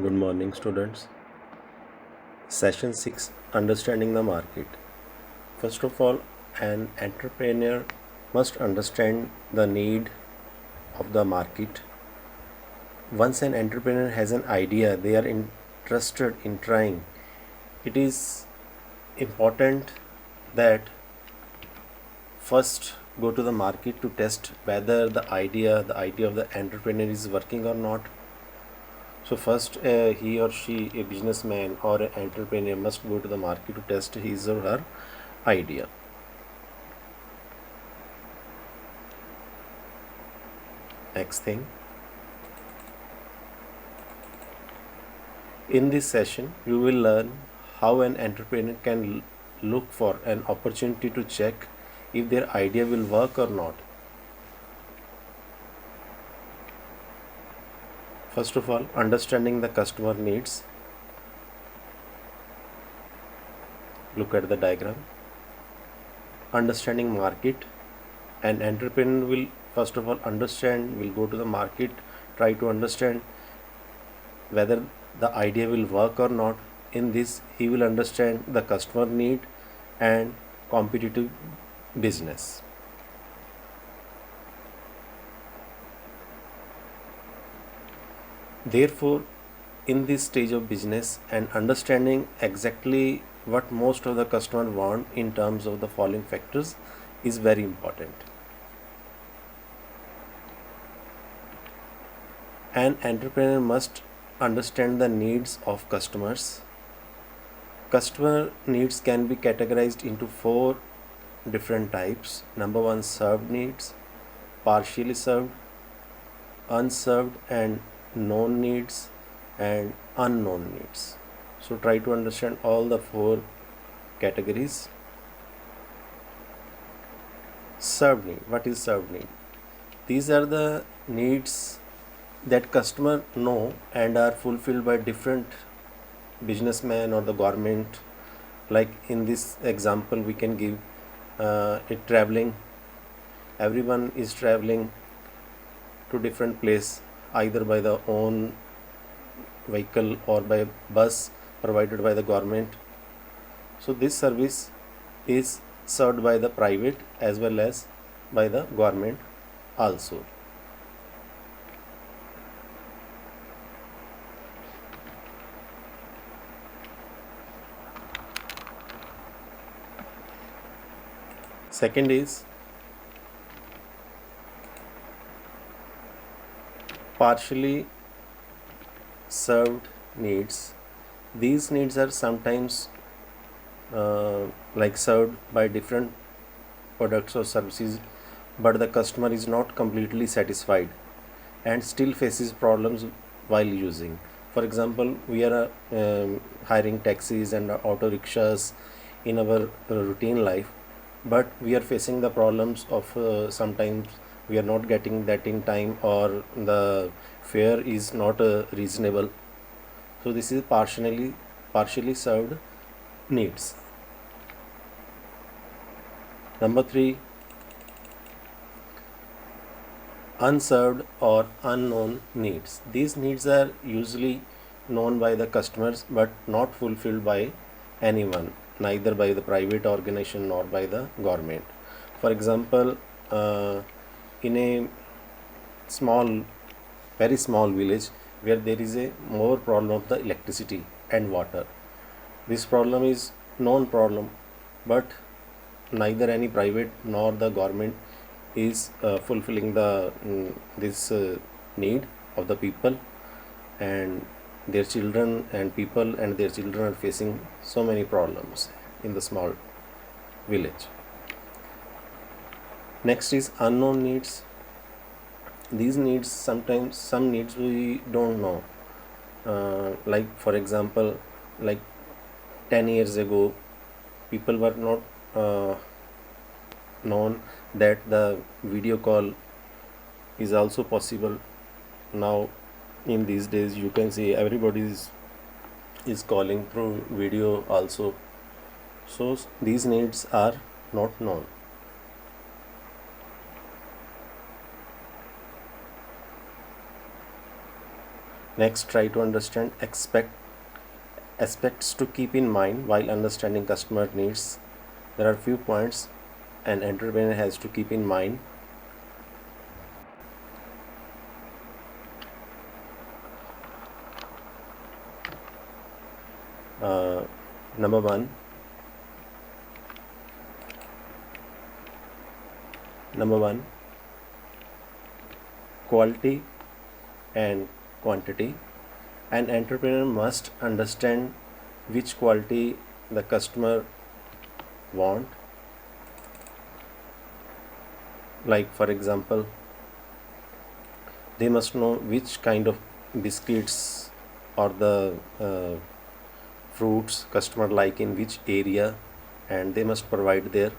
Good morning, students. Session 6, Understanding the Market. First of all, an entrepreneur must understand the need of the market. Once an entrepreneur has an idea, they are interested in trying. It is important that first go to the market to test whether the idea of the entrepreneur is working or not. So first, he or she, a businessman or an entrepreneur, must go to the market to test his or her idea. Next thing, in this session, you will learn how an entrepreneur can look for an opportunity to check if their idea will work or not. First of all, understanding the customer needs. Look at the diagram. Understanding market. An entrepreneur will first of all will go to the market, try to understand whether the idea will work or not. In this, he will understand the customer need and competitive business. Therefore, in this stage of business and understanding exactly what most of the customer want in terms of the following factors is very important. An entrepreneur must understand the needs of customers. Customer needs can be categorized into four different types. Number one, served needs, partially served, unserved and known needs, and unknown needs. So try to understand all the four categories. Served need. What is served need? These are the needs that customer know and are fulfilled by different businessmen or the government. Like in this example, we can give it traveling. Everyone is traveling to different place either by the own vehicle or by bus provided by the government. So this service is served by the private as well as by the government also. Second is partially served needs. These needs are sometimes like served by different products or services, but the customer is not completely satisfied and still faces problems while using. For example, we are hiring taxis and auto rickshaws in our routine life, but we are facing the problems of sometimes we are not getting that in time or the fare is not reasonable. So this is partially served needs. Number 3, unserved or unknown needs. These needs are usually known by the customers but not fulfilled by anyone, neither by the private organization nor by the government. For example, in a small, very small village where there is a more problem of the electricity and water. This problem is known problem, but neither any private nor the government is fulfilling the this need of the people, and their children and people and their children are facing so many problems in the small village. Next is unknown needs. These needs, sometimes some needs we don't know, like for example, like 10 years ago people were not known that the video call is also possible. Now in these days you can see everybody is calling through video also. So these needs are not known. Next, try to understand aspects to keep in mind while understanding customer needs. There are few points an entrepreneur has to keep in mind. Uh, number one, quality and quantity. An entrepreneur must understand which quality the customer want. Like for example, they must know which kind of biscuits or the fruits customer like in which area, and they must provide there,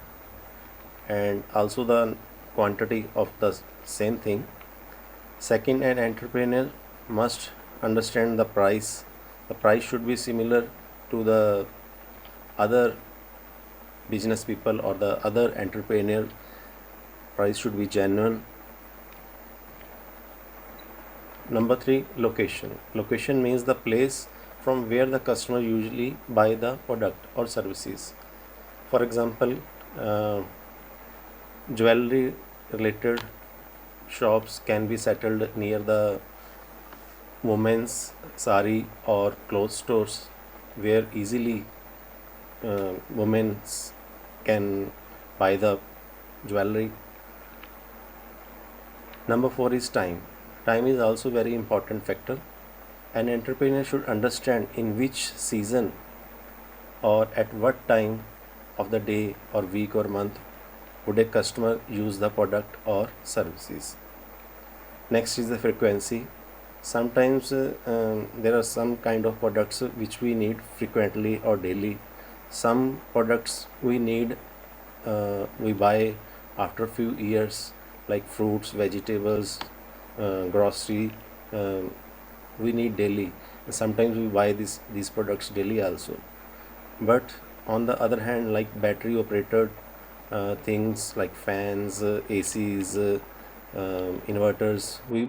and also the quantity of the same thing. Second, an entrepreneur must understand the price. The price should be similar to the other business people or the other entrepreneur. Price should be genuine. Number three, location. Location means the place from where the customer usually buy the product or services. For example, jewelry related shops can be settled near the women's sari or clothes stores where easily women can buy the jewelry. Number four is time. Time is also very important factor. An entrepreneur should understand in which season or at what time of the day or week or month would a customer use the product or services. Next is the frequency. Sometimes there are some kind of products which we need frequently or daily. Some products we buy after few years, like fruits, vegetables, grocery. We need daily. Sometimes we buy these products daily also. But on the other hand, like battery operated things like fans, ACs, inverters, we